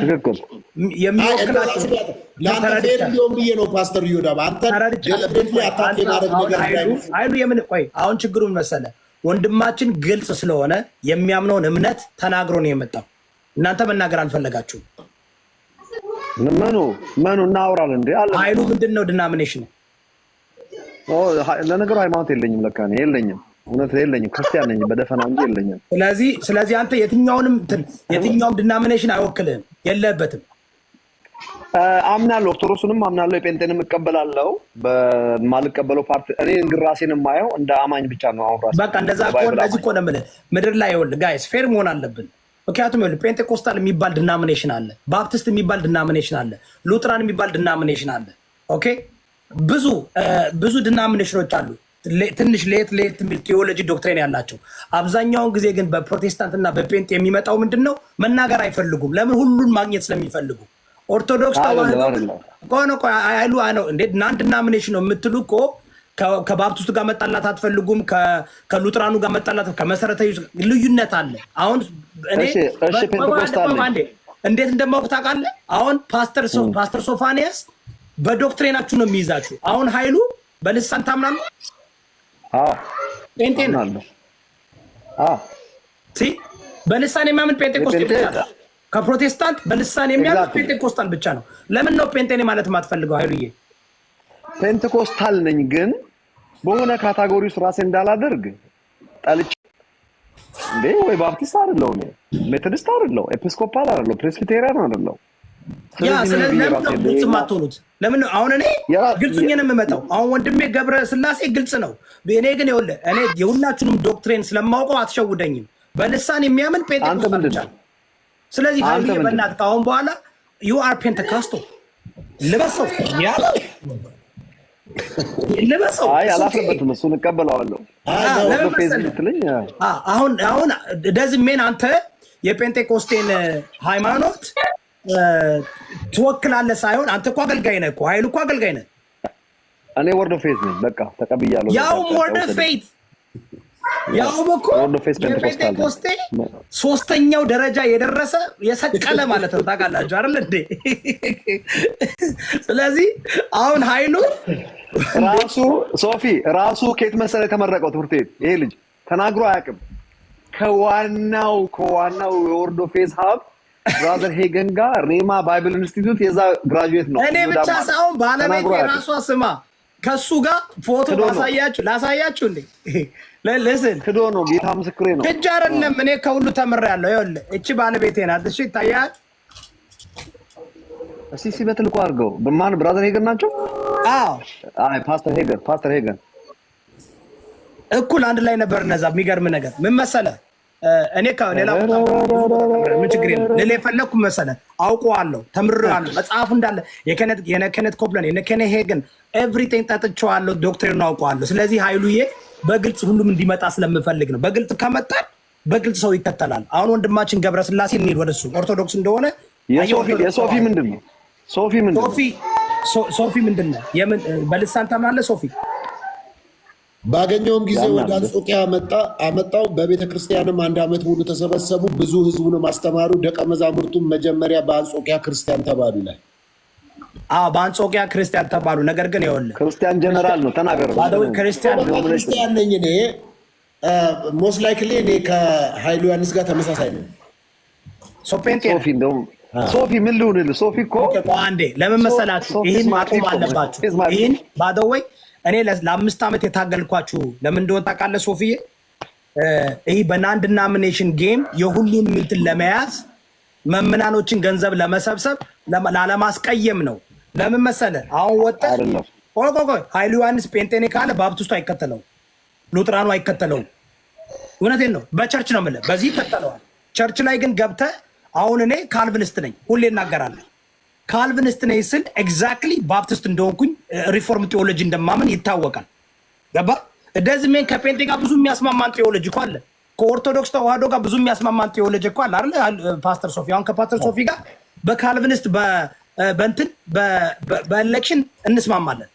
ትክክል የሚወክላቸው ለአንተ ሊሆን ብዬ ነው ፓስተር እዮዳብ አንተ ገለብት አታክ የማድረግ ነገር አይሉ የምን ቆይ አሁን ችግሩ ምን መሰለህ ወንድማችን ግልጽ ስለሆነ የሚያምነውን እምነት ተናግሮ ነው የመጣው። እናንተ መናገር አልፈለጋችሁም። መኑ እናወራለን እንዴ አለ ኃይሉ ምንድነው ዲናሚኔሽን? ለነገሩ ሃይማኖት የለኝም ለካ ነው የለኝም፣ እውነት የለኝም፣ ክርስቲያን ነኝ በደፈናው እንጂ የለኝም። ስለዚህ አንተ የትኛውም ዲናሚኔሽን አይወክልህም፣ የለህበትም። አምናለሁ፣ ኦርቶዶክስንም አምናለሁ፣ የጴንጤንም እቀበላለሁ። በማልቀበለው ፓርቲ እኔ ግን ራሴን የማየው እንደ አማኝ ብቻ ነው። አሁን ራሴ በቃ እንደዛ ከሆነ ለዚህ እኮ ነው የምልህ ምድር ላይ ይኸውልህ ጋይስ ፌር መሆን አለብን። ምክንያቱም ፔንቴኮስታል የሚባል ዲናሚኔሽን አለ፣ ባፕቲስት የሚባል ዲናሚኔሽን አለ፣ ሉትራን የሚባል ዲናሚኔሽን አለ። ኦኬ ብዙ ዲናሚኔሽኖች አሉ፣ ትንሽ ለየት ቴዎሎጂ ዶክትሪን ያላቸው። አብዛኛውን ጊዜ ግን በፕሮቴስታንት እና በፔንቴ የሚመጣው ምንድን ነው መናገር አይፈልጉም። ለምን? ሁሉን ማግኘት ስለሚፈልጉ። ኦርቶዶክስ ተዋህዶ አይሉ ነው እንዴ ናን ዲናሚኔሽን ነው የምትሉ እኮ ከባፕቲስቱ ጋር መጣላት አትፈልጉም፣ ከሉትራኑ ጋር መጣላት ከመሰረታዊ ልዩነት አለ። አሁን እኔ እንዴት እንደማውቅ ታውቃለህ? አሁን ፓስተር ሶፋንያስ በዶክትሪናችሁ ነው የሚይዛችሁ። አሁን ኃይሉ በልሳን ታምናለህ? ጴንጤ ነው። በልሳን የሚያምን ጴንጤኮስጤ ብቻ ነው። ከፕሮቴስታንት በልሳን የሚያምን ጴንጤኮስታል ብቻ ነው። ለምን ነው ጴንጤ ማለት የማትፈልገው ኃይሉዬ? ፔንቴኮስታል ነኝ ግን በሆነ ካታጎሪ ውስጥ ራሴ እንዳላደርግ ጠልቼ እንዴ ወይ ባፕቲስት አይደለሁ፣ ሜቶዲስት አይደለሁ፣ ኤጲስኮፓል አይደለሁ፣ ፕሬስቢቴሪያን አይደለሁ። ስለዚህ ለምን ነው ግልጽ የማትሆኑት? ለምን ነው አሁን እኔ ግልጽኝ ነው የምመጣው? አሁን ወንድሜ ገብረ ስላሴ ግልጽ ነው። እኔ ግን ይኸውልህ እኔ የሁላችሁንም ዶክትሪን ስለማውቀው አትሸውደኝም። በልሳን የሚያምን ፔንቴኮስታል ብቻ ነው። ስለዚህ ኃይሉዬ በእናትህ ከአሁን በኋላ ዩ አር ፔንቴኮስታል ልበሰው ልበሰው። አይ አላፍርበትም፣ እሱን እቀበለዋለሁ። አሁን ደዝሜን አንተ የጴንጤኮስቴን ሃይማኖት ትወክላለህ ሳይሆን አንተ እኮ አገልጋይ ነህ እኮ ኃይሉ እኮ አገልጋይ ነህ። እኔ ወርድ ኦፍ ፌዝ ነኝ፣ በቃ ተቀብያለሁ። ያውም ወርድ ኦፍ ፌዝ ያውም እኮ የጴንጤኮስቴ ሶስተኛው ደረጃ የደረሰ የሰቀለ ማለት ነው። ታውቃላችሁ አይደል እንዴ? ስለዚህ አሁን ኃይሉ ራሱ ሶፊ ራሱ ከየት መሰለህ የተመረቀው ትምህርት ቤት ይሄ ልጅ ተናግሮ አያውቅም። ከዋናው የወርድ ኦፍ ፌዝ ሀብ ብራዘር ሄገን ጋር ሬማ ባይብል ኢንስቲትዩት የዛ ግራጁዌት ነው። እኔ ብቻ ሳይሆን ባለቤቴ ራሷ ስማ ከሱ ጋር ፎቶ ላሳያችሁ እንዴ ለለስን ክዶ ነው። ጌታ ምስክሬ ነው። እጅ አይደለም እኔ ከሁሉ ተምሬያለሁ። ይኸውልህ እቺ ባለቤቴ ናት። እሺ ይታያል። እሺ በትልቁ አድርገው በማን ብራዘር ሄገን ናቸው? አዎ አይ ፓስተር ሄገን እኩል አንድ ላይ ነበር። እነዛ የሚገርም ነገር ምን መሰለህ እኔ ከሌላ ምን ችግር የለም። ልል የፈለኩ መሰለህ አውቀዋለሁ፣ ተምሬዋለሁ። መጽሐፉ እንዳለ የኬኔት ኮፕላንድ የኬኔት ሄገን ኤቭሪቲንግ ጠጥቼዋለሁ፣ ዶክትሪኑን አውቀዋለሁ። ስለዚህ ኃይሉዬ በግልጽ ሁሉም እንዲመጣ ስለምፈልግ ነው። በግልጽ ከመጣ በግልጽ ሰው ይከተላል። አሁን ወንድማችን ገብረስላሴ እንሂድ ወደሱ። ኦርቶዶክስ እንደሆነ የሶፊ ምንድን ነው? ሶፊ ምንድን ነው? የምን በልሳን ታምናለህ ሶፊ? ባገኘውም ጊዜ ወደ አንጾኪያ አመጣው። በቤተ ክርስቲያንም 1 ዓመት ሙሉ ተሰበሰቡ። ብዙ ህዝቡንም አስተማሩ። ደቀ መዛሙርቱም መጀመሪያ በአንጾኪያ ክርስቲያን ተባሉ ይላል። በአንጾኪያ ክርስቲያን ተባሉ። ነገር ግን ይኸውልህ ክርስቲያን ጀነራል ነው ተናገር። ክርስቲያን ነኝ እኔ ሞስት ላይክሊ እኔ ከኃይሉ ዮሐንስ ጋር ተመሳሳይ ነው። ሶፊ ምን ልሁንልህ? ሶፊ እኮ አንዴ ለምን መሰላችሁ? ይህን ማቆም አለባችሁ። ይህን ባደወይ እኔ ለ5 ዓመት የታገልኳችሁ ለምን እንደሆነ ታውቃለህ ሶፊዬ? ይህ በናን ዲናሚኔሽን ጌም የሁሉን እንትን ለመያዝ መምናኖችን ገንዘብ ለመሰብሰብ ላለማስቀየም ነው። ለምን መሰለህ? አሁን ወጣ ኃይሉ ዮሐንስ ጴንጤኔ ካለ ባፕቲስቱ አይከተለው፣ ሉጥራኑ አይከተለውም። እውነቴን ነው። በቸርች ነው የምልህ፣ በዚህ ይከተለዋል። ቸርች ላይ ግን ገብተህ አሁን እኔ ካልቪኒስት ነኝ፣ ሁሌ እናገራለሁ። ካልቪኒስት ነኝ ስል ኤግዛክትሊ ባፕቲስት እንደሆንኩኝ ሪፎርም ቴዎሎጂ እንደማምን ይታወቃል። ገባ? እንደዚህም ከጴንጤ ጋር ብዙ የሚያስማማን ቴዎሎጂ እኮ አለ። ከኦርቶዶክስ ተዋህዶ ጋር ብዙ የሚያስማማን ቴዎሎጂ እኮ አለ አይደል? ፓስተር ሶፊ አሁን ከፓስተር ሶፊ ጋር በካልቪኒስት በእንትን በኤሌክሽን እንስማማለን።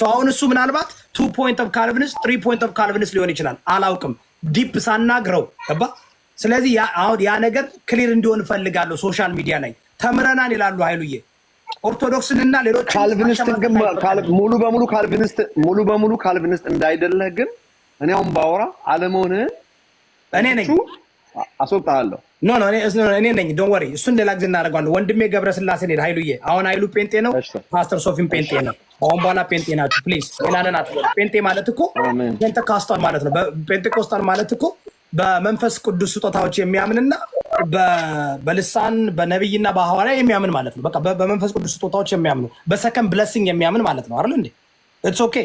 አሁን እሱ ምናልባት 2 ፖይንት ኦፍ ካልቪኒስት 3 ፖይንት ኦፍ ካልቪኒስት ሊሆን ይችላል፣ አላውቅም። ዲፕ ሳናግረው ገባ። ስለዚህ አሁን ያ ነገር ክሊር እንዲሆን እፈልጋለሁ። ሶሻል ሚዲያ ላይ ተምረናን ይላሉ ኃይሉዬ ኦርቶዶክስንና ሌሎች ካልቪኒስትን ግን ሙሉ በሙሉ ካልቪኒስት እንዳይደለህ ግን እኔ አሁን ባወራ አለመሆንህን እኔ ነኝ አስወጣለሁ። እኔ ነኝ። ዶንት ወሪ፣ እሱን ሌላ ጊዜ እናደርገዋለን። ወንድሜ ገብረስላሴ ነው ኃይሉዬ። አሁን ኃይሉ ጴንጤ ነው፣ ፓስተር ሶፊን ጴንጤ ነው። አሁን በኋላ ጴንጤ ናችሁ ፕሊዝ። ሌላንን አትበሉ። ጴንጤ ማለት እኮ ፔንቴኮስታል ማለት ነው። ፔንቴኮስታል ማለት እኮ በመንፈስ ቅዱስ ስጦታዎች የሚያምንና በልሳን በነቢይና በሐዋርያ የሚያምን ማለት ነው። በቃ በመንፈስ ቅዱስ ስጦታዎች የሚያምኑ በሰከንድ ብለሲንግ የሚያምን ማለት ነው አይደል እንዴ? ኢትስ ኦኬ።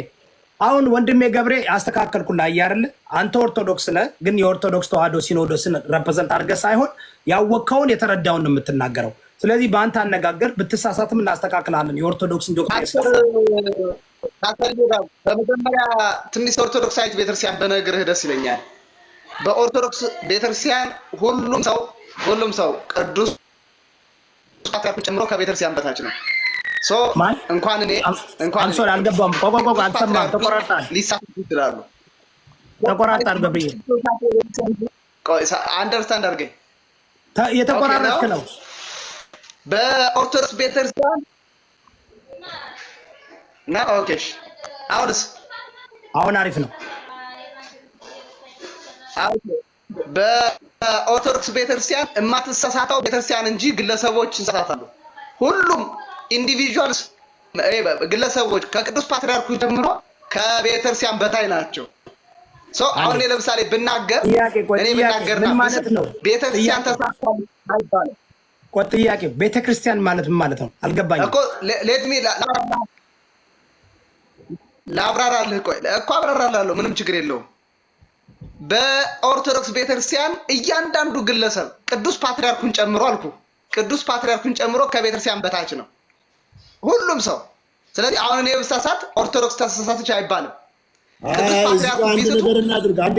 አሁን ወንድሜ ገብሬ አስተካከልኩልህ አይደል? አንተ ኦርቶዶክስ ነህ፣ ግን የኦርቶዶክስ ተዋህዶ ሲኖዶስን ረፕሬዘንት አድርገህ ሳይሆን ያወቅከውን የተረዳውን ነው የምትናገረው። ስለዚህ በአንተ አነጋገር ብትሳሳትም እናስተካክላለን። የኦርቶዶክስን በመጀመሪያ ትንሽ ኦርቶዶክሳዊት ቤተክርስቲያን በነገርህ ደስ ይለኛል። በኦርቶዶክስ ቤተክርስቲያን ሁሉም ሰው ቅዱስ ፓትርያርኩን ጨምሮ ከቤተክርስቲያን በታች ነው። እንኳን እኔ አልገባም። አልሰማህም። ተቆራርጠሃል። ሊሳሳቱ ይችላሉ። ተቆራርጠሃል። ገብርዬ አንደርስታንድ አድርገኝ። የተቆራረጥክ ነው። በኦርቶዶክስ ቤተክርስቲያን ና ኦኬ። አሁን አሪፍ ነው። በኦርቶዶክስ ቤተክርስቲያን የማትሳሳተው ቤተክርስቲያን እንጂ ግለሰቦች ይሳሳታሉ። ሁሉም ኢንዲቪጁዋልስ ግለሰቦች ከቅዱስ ፓትርያርኩ ጀምሮ ከቤተክርስቲያን በታይ ናቸው። አሁን እኔ ለምሳሌ ብናገር ማለት ነው ቤተክርስቲያን ተሳሳተው አይባልም። ጥያቄ ቤተክርስቲያን ማለት ምን ማለት ነው? አልገባኝም እኮ ሌትሚ ላብራራልህ። ቆይ እኮ አብራራላለሁ፣ ምንም ችግር የለውም። በኦርቶዶክስ ቤተክርስቲያን እያንዳንዱ ግለሰብ ቅዱስ ፓትርያርኩን ጨምሮ አልኩ፣ ቅዱስ ፓትርያርኩን ጨምሮ ከቤተክርስቲያን በታች ነው ሁሉም ሰው። ስለዚህ አሁን እኔ ብሳሳት ኦርቶዶክስ ተሳሳተች አይባልም። ቅዱስ ፓትርያርኩ ነገር እናድርግ። አንዴ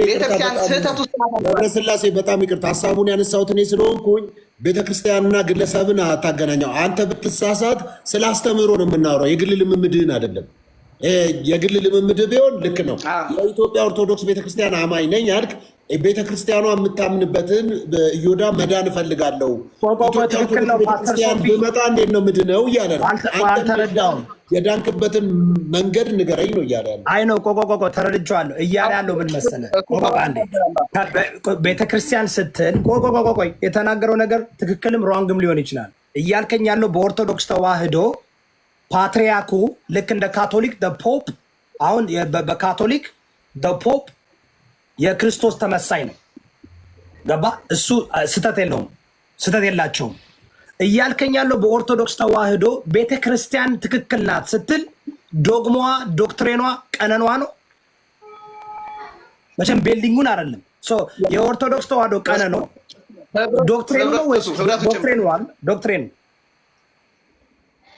ገብረስላሴ በጣም ይቅርታ፣ ሀሳቡን ያነሳሁት እኔ ስለሆንኩኝ ቤተክርስቲያንና ግለሰብን አታገናኘው። አንተ ብትሳሳት ስለ አስተምህሮ ነው የምናወራው፣ የግል ልምምድህን አይደለም። የግል ልምምድ ቢሆን ልክ ነው። የኢትዮጵያ ኦርቶዶክስ ቤተክርስቲያን አማኝ ነኝ አልክ። ቤተክርስቲያኗ የምታምንበትን እዮዳ መዳን እፈልጋለሁ ቤተክርስቲያን ብመጣ እንዴት ነው ምድነው እያለ ነው። አልተረዳሁም። የዳንክበትን መንገድ ንገረኝ ነው እያለ ያለው። አይ ነው ተረድቼዋለሁ እያለ ያለው ምን መሰለህ፣ ቤተክርስቲያን ስትል ቆይ የተናገረው ነገር ትክክልም ሮንግም ሊሆን ይችላል። እያልከኝ ያለው በኦርቶዶክስ ተዋህዶ ፓትሪያርኩ ልክ እንደ ካቶሊክ ፖፕ፣ አሁን በካቶሊክ ፖፕ የክርስቶስ ተመሳይ ነው። ገባ? እሱ ስተት የለውም፣ ስተት የላቸውም። እያልከኝ ያለው በኦርቶዶክስ ተዋህዶ ቤተክርስቲያን ትክክል ናት ስትል ዶግማዋ፣ ዶክትሬኗ፣ ቀነኗ ነው። መቼም ቤልዲንጉን አይደለም የኦርቶዶክስ ተዋህዶ ቀኖና ዶክትሪን ነው ወይስ ዶክትሪን ዋን ዶክትሪን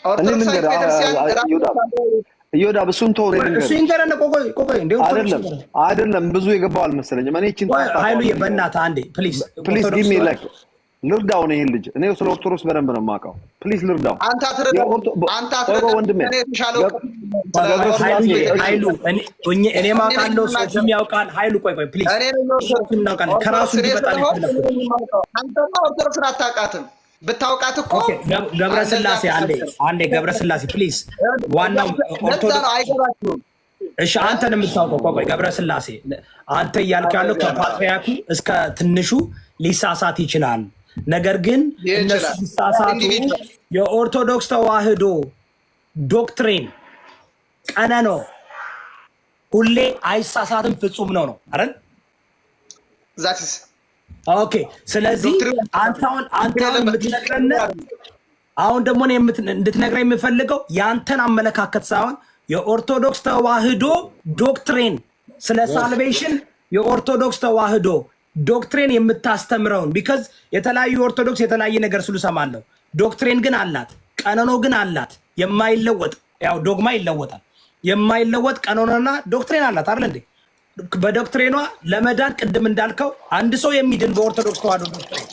ኦርቶዶክሳዊ ቤተክርስቲያን እዮዳ በሱን ተወረ እሱ ይንገረን። ቆይ እንደው አይደለም ብዙ የገባው አልመሰለኝም። እኔ እቺን ኃይሉ በእናትህ አንዴ ፕሊዝ ጊቭ ሚ ላይክ ልርዳው ነው ይሄን ልጅ እኔ ስለ ኦርቶዶክስ በደንብ ነው የማውቀው። ፕሊዝ ልርዳው። አንተ አትረዳው ወንድሜ የተሻለው ኃይሉ እኔ ማውቃለሁ ሶፊም ያውቃል። ኃይሉ ቆይ ፕሊዝ ሶፊም እናውቃለን ከራሱ እንዲመጣ ነው። አንተማ ኦርቶዶክስን አታውቃትም። ብታውቃት እኮ ገብረስላሴ አንዴ ገብረስላሴ ፕሊዝ ዋናው ኦርቶዶክስ አይገባችሁም። እሺ አንተን የምታውቀው ቆይ ገብረስላሴ አንተ እያልክ ያለው ከፓትሪያርኩ እስከ ትንሹ ሊሳሳት ይችላል። ነገር ግን እነሱ ሲሳሳቱ የኦርቶዶክስ ተዋህዶ ዶክትሪን ቀኖና ሁሌ አይሳሳትም ፍጹም ነው አይደል? ዛትስ ኦኬ። ስለዚህ አንተውን የምትነግረን አሁን ደግሞ እንድትነግረኝ የምፈልገው ያንተን አመለካከት ሳይሆን የኦርቶዶክስ ተዋህዶ ዶክትሪን ስለ ሳልቬሽን የኦርቶዶክስ ተዋህዶ ዶክትሪን የምታስተምረውን ቢካዝ የተለያዩ ኦርቶዶክስ የተለያየ ነገር ስሉ ሰማለሁ። ዶክትሪን ግን አላት፣ ቀኖና ግን አላት። የማይለወጥ ያው ዶግማ ይለወጣል። የማይለወጥ ቀኖናና ዶክትሪን አላት አይደል እንዴ? በዶክትሪኗ ለመዳን ቅድም እንዳልከው አንድ ሰው የሚድን በኦርቶዶክስ ተዋህዶ ዶክትሪን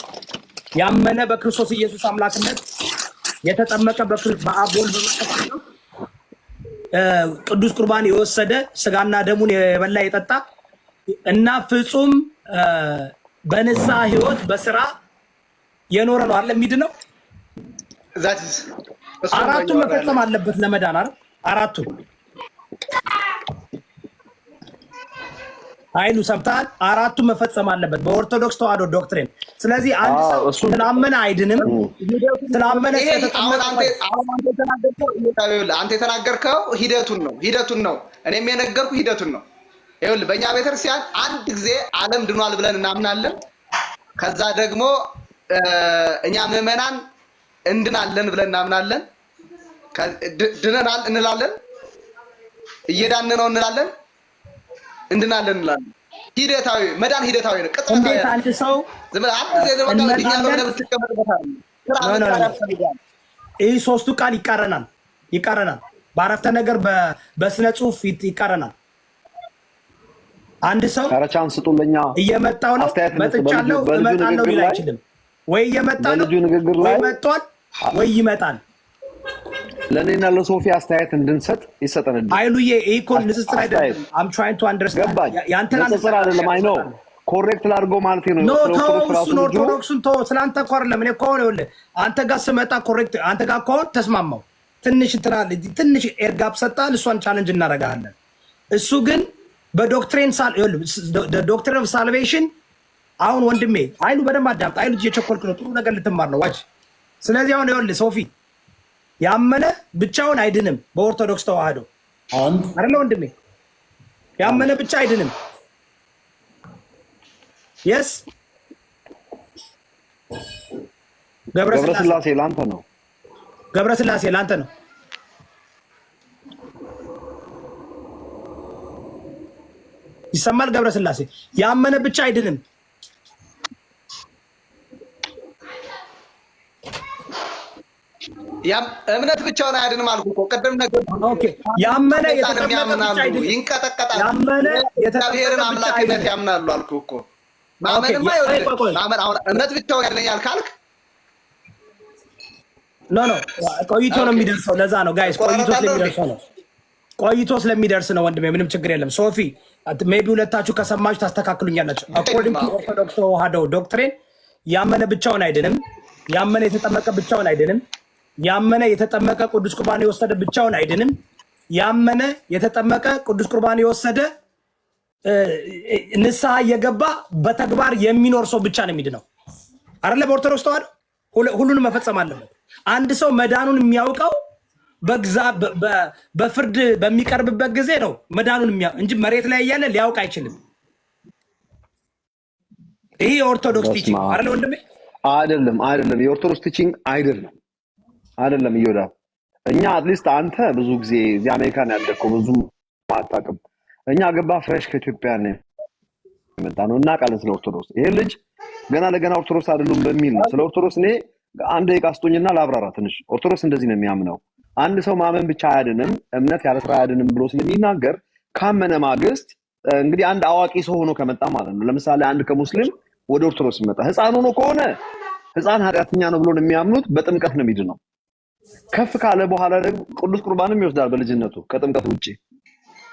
ያመነ በክርስቶስ ኢየሱስ አምላክነት የተጠመቀ በአብ ወልድ በመንፈስ ቅዱስ ቁርባን የወሰደ ስጋና ደሙን የበላ የጠጣ እና ፍጹም በንስሐ ህይወት በስራ የኖረ ነው አይደል የሚድነው። አራቱ መፈጸም አለበት ለመዳን አይደል? አራቱ ኃይሉ ሰምተሃል? አራቱ መፈጸም አለበት በኦርቶዶክስ ተዋህዶ ዶክትሪን። ስለዚህ አንድ ሰው ስላመነ አይድንም። ስላመነ አንተ የተናገርከው ሂደቱን ነው። እኔም የነገርኩ ሂደቱን ነው። ይኸውልህ በእኛ ቤተክርስቲያን አንድ ጊዜ ዓለም ድኗል ብለን እናምናለን። ከዛ ደግሞ እኛ ምዕመናን እንድናለን ብለን እናምናለን። ድነናል እንላለን፣ እየዳን ነው እንላለን፣ እንድናለን እንላለን። ሂደታዊ መዳን ሂደታዊ ነው። እንዴት አንድ ሰው ይህ ሶስቱ ቃል ይቃረናል። በአረፍተ ነገር በስነ ጽሁፍ ይቃረናል። አንድ ሰው ቻንስ ስጡልኛ እየመጣው ነው መጥቻለሁ እመጣለሁ ሊል አይችልም። ወይ እየመጣ ነው ወይ መጥቷል ወይ ይመጣል። ለኔና ለሶፊ አስተያየት እንድንሰጥ ይሰጠን። ኃይሉዬ ኢኮን ንጽጽር አይደለም። I'm trying to understand ያንተና ንጽጽር አይደለም። አይ ኖ ኮሬክት ላድርገው ማለት ነው። ኦርቶዶክሱን ተው። ስላንተ እኮ አይደለም። እኔ እኮ ነው ይኸውልህ አንተ ጋር ስመጣ ኮሬክት አንተ ጋር እኮ ተስማማው። ትንሽ ኤርጋፕ ሰጣል። እሷን ቻሌንጅ እናደርጋለን። እሱ ግን በዶክትሪን ዶክትሪን ኦፍ ሳልቬሽን አሁን ወንድሜ ኃይሉ በደንብ አዳምጥ። ኃይሉ እየቸኮልክ ነው። ጥሩ ነገር ልትማር ነው ዋጅ። ስለዚህ አሁን ይኸውልህ ሶፊ ያመነ ብቻውን አይድንም በኦርቶዶክስ ተዋህዶ አይደለ ወንድሜ? ያመነ ብቻ አይድንም። የስ ገብረስላሴ ላንተ ነው። ገብረስላሴ ላንተ ነው። ይሰማል? ገብረስላሴ ያመነ ብቻ አይድንም። እምነት ብቻውን አያድንም አልኩ እኮ ቅድም ነገር። ኦኬ ያመነ የተጠመቀ ይንቀጠቀጣል። እግዚአብሔርን አምላክነት ያምናሉ አልኩ እኮ። ማመንማ ማመን አሁን እምነት ብቻውን ያድነኛል ካልክ ኖ ቆይቶ ነው የሚደርሰው። ለዛ ነው ጋይስ ቆይቶ ስለሚደርስ ነው ወንድሜ። ምንም ችግር የለም። ሶፊ ሜይ ቢ ሁለታችሁ ከሰማችሁ ታስተካክሉኛላችሁ። አኮርዲንግ ቱ ኦርቶዶክስ ተዋህዶ ዶክትሪን ያመነ ብቻውን አይድንም። ያመነ የተጠመቀ ብቻውን አይድንም። ያመነ የተጠመቀ ቅዱስ ቁርባን የወሰደ ብቻውን አይድንም። ያመነ የተጠመቀ ቅዱስ ቁርባን የወሰደ ንስሐ እየገባ በተግባር የሚኖር ሰው ብቻ ነው የሚድነው አይደለ? በኦርቶዶክስ ተዋህዶ ሁሉንም መፈጸም አለበት። አንድ ሰው መዳኑን የሚያውቀው በፍርድ በሚቀርብበት ጊዜ ነው መዳኑን እንጂ መሬት ላይ እያለ ሊያውቅ አይችልም። ይሄ የኦርቶዶክስ ቲቺንግ አይደለ ወንድሜ? አይደለም የኦርቶዶክስ ቲቺንግ አይደለም እዮዳ። እኛ አትሊስት አንተ ብዙ ጊዜ እዚህ አሜሪካን ያደግከው ብዙ አታውቅም። እኛ ገባ ፍሬሽ ከኢትዮጵያ ነን የመጣ ነው። እናውቃለን ስለ ኦርቶዶክስ። ይሄ ልጅ ገና ለገና ኦርቶዶክስ አይደሉም በሚል ነው። ስለ ኦርቶዶክስ እኔ አንድ ደቂቃ ስጡኝና ላብራራ ትንሽ። ኦርቶዶክስ እንደዚህ ነው የሚያምነው። አንድ ሰው ማመን ብቻ አያድንም፣ እምነት ያለ ስራ አያድንም ብሎ ስለሚናገር ካመነ ማግስት እንግዲህ አንድ አዋቂ ሰው ሆኖ ከመጣ ማለት ነው። ለምሳሌ አንድ ከሙስሊም ወደ ኦርቶዶክስ ይመጣ ህፃን ሆኖ ከሆነ ህፃን ኃጢአተኛ ነው ብሎ የሚያምኑት በጥምቀት ነው የሚድነው። ከፍ ካለ በኋላ ደግሞ ቅዱስ ቁርባንም ይወስዳል በልጅነቱ ከጥምቀት ውጪ።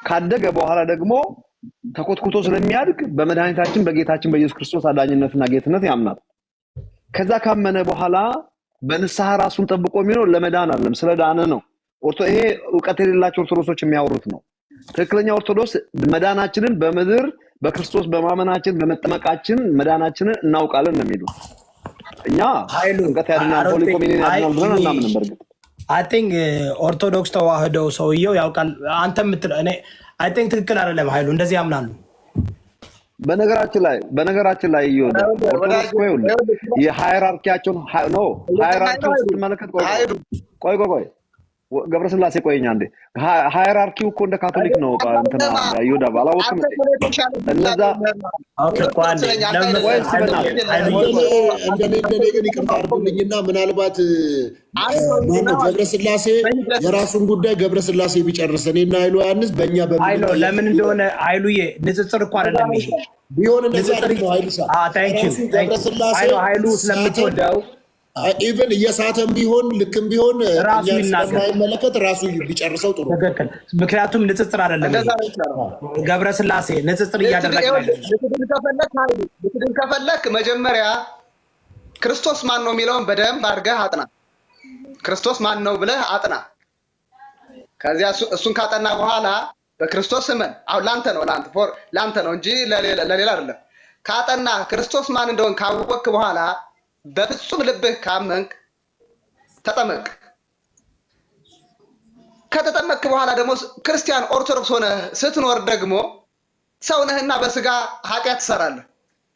ካደገ በኋላ ደግሞ ተኮትኩቶ ስለሚያድግ በመድኃኒታችን በጌታችን በኢየሱስ ክርስቶስ አዳኝነትና ጌትነት ያምናል። ከዛ ካመነ በኋላ በንስሐ ራሱን ጠብቆ የሚኖር ለመዳን አይደለም ስለዳነ ነው። ይሄ እውቀት የሌላቸው ኦርቶዶክሶች የሚያወሩት ነው። ትክክለኛ ኦርቶዶክስ መዳናችንን በምድር በክርስቶስ በማመናችን በመጠመቃችን መዳናችንን እናውቃለን ነው የሚሉት። እኛ ጥምቀት ያድናል ሆሊ ኮሚኒየን ያድናል ብለን እናምንም። በርግጥ አይ ቲንክ ኦርቶዶክስ ተዋህደው ሰውየው ያውቃል። አንተ የምትለው እኔ አይ ቲንክ ትክክል አይደለም። ኃይሉ እንደዚህ ያምናሉ። በነገራችን ላይ ኦርቶዶክስ የሃይራርኪያቸውን ነው ሃይራርኪውን ስትመለከት ቆይ ገብረስላሴ ቆይኛ እንዴ ሃይራርኪው እኮ እንደ ካቶሊክ ነው። እንትና ይሁዳ ባላወቅም እነዛ እንደኔ ግን ይቅርታ አድርጉልኝና ምናልባት ገብረስላሴ የራሱን ጉዳይ ገብረስላሴ ቢጨርስ እኔና ኃይሉ ዮሐንስ በእኛ ለምን እንደሆነ ኃይሉዬ ንጽጽር እኮ አይደለም ይሄ ቢሆን እንደዚህ ነው። ኃይሉ ስለምትወደው ኢቨን እየሳተም ቢሆን ልክም ቢሆን ራሱ የማይመለከት ራሱ ቢጨርሰው ጥሩ። ምክንያቱም ንጽጽር አይደለም። ገብረስላሴ ንጽጽር እያደረገ ልትድን ከፈለክ መጀመሪያ ክርስቶስ ማን ነው የሚለውን በደንብ አድርገህ አጥና። ክርስቶስ ማን ነው ብለህ አጥና። ከዚያ እሱን ካጠና በኋላ በክርስቶስ እመን። አሁን ላንተ ነው እንጂ ለሌላ አይደለም። ካጠና ክርስቶስ ማን እንደሆነ ካወቅክ በኋላ በፍጹም ልብህ ካመንክ ተጠመቅ። ከተጠመቅክ በኋላ ደግሞ ክርስቲያን ኦርቶዶክስ ሆነ ስትኖር ደግሞ ሰው ነህና በስጋ ኃጢአት ትሰራለህ።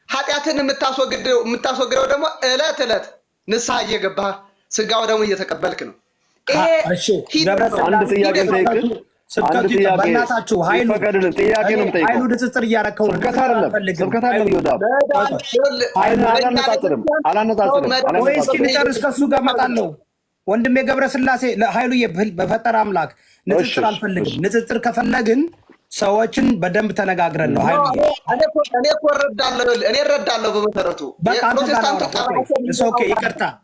ኃጢአትን የምታስወግደው ደግሞ ዕለት ዕለት ንስሐ እየገባህ ስጋው ደግሞ እየተቀበልክ ነው። አንድ ጥያቄ ጠይቅ። በእናታችሁ ኃይሉ ንጽጽር እያደረከው ስብከት አይደለም። እስኪ ልጨርስ ከሱ ጋር እመጣለሁ። ወንድሜ ገብረስላሴ ኃይሉዬ በፈጠረ አምላክ ንጽጽር አልፈልግም። ንጽጽር ከፈለግን ሰዎችን በደንብ ተነጋግረን ነው። እኔ እረዳለሁ በመሰረቱ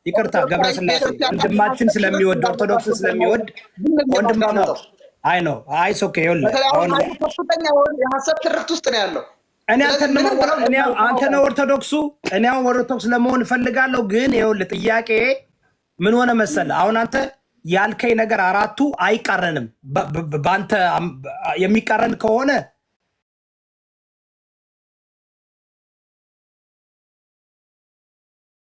ይቅርታ ገብረስላሴ ወንድማችን ስለሚወድ ኦርቶዶክስ ስለሚወድ ወንድም ነው። አይ ነው አይስ ኦኬ ከፍተኛ የሐሰት ትርክት ውስጥ ነው ያለው። አንተ ነው ኦርቶዶክሱ። እኔ አሁን ኦርቶዶክስ ለመሆን እፈልጋለሁ። ግን ይኸውልህ ጥያቄ ምን ሆነ መሰለህ፣ አሁን አንተ ያልከኝ ነገር አራቱ አይቃረንም። በአንተ የሚቃረን ከሆነ